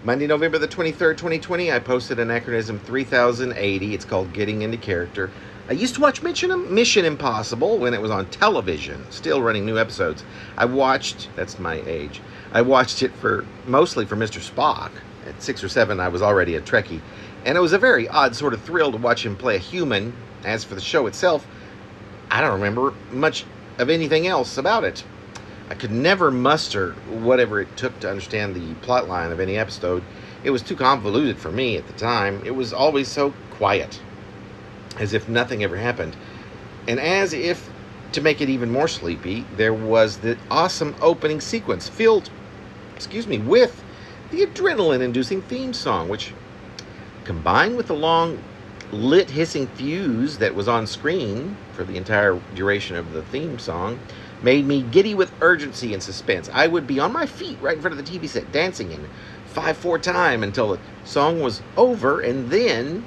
Monday, November the 23rd, 2020, I posted Anachronism 3080. It's called Getting Into Character. I used to watch Mission Impossible when it was on television, still running new episodes. That's my age, I watched it mostly for Mr. Spock. At 6 or 7, I was already a Trekkie, and it was a very odd sort of thrill to watch him play a human. As for the show itself, I don't remember much of anything else about it. I could never muster whatever it took to understand the plot line of any episode. It was too convoluted for me at the time. It was always so quiet, as if nothing ever happened. And as if to make it even more sleepy, there was the awesome opening sequence filled, with the adrenaline-inducing theme song, which, combined with the long lit hissing fuse that was on screen for the entire duration of the theme song, made me giddy with urgency and suspense. I would be on my feet right in front of the TV set, dancing in 5/4 time until the song was over, and then,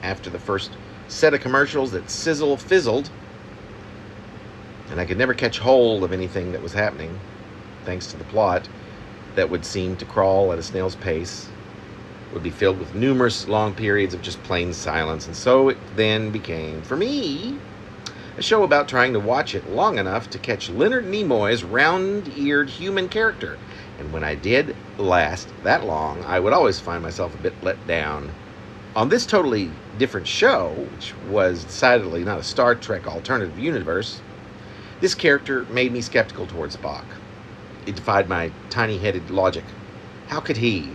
after the first set of commercials that fizzled, and I could never catch hold of anything that was happening, thanks to the plot that would seem to crawl at a snail's pace, would be filled with numerous long periods of just plain silence. And so it then became, for me, a show about trying to watch it long enough to catch Leonard Nimoy's round-eared human character. And when I did last that long, I would always find myself a bit let down. On this totally different show, which was decidedly not a Star Trek alternative universe, this character made me skeptical towards Spock. It defied my tiny-headed logic. How could he,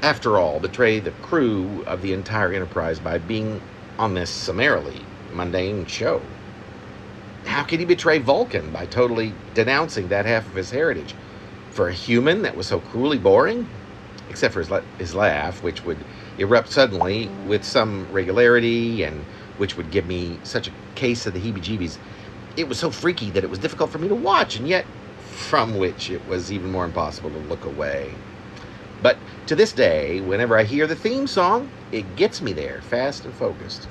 after all, betray the crew of the entire Enterprise by being on this summarily mundane show? How could he betray Vulcan by totally denouncing that half of his heritage for a human that was so cruelly boring? Except for his laugh, which would erupt suddenly with some regularity and which would give me such a case of the heebie-jeebies. It was so freaky that it was difficult for me to watch, and yet from which it was even more impossible to look away. But to this day, whenever I hear the theme song, it gets me there, fast and focused.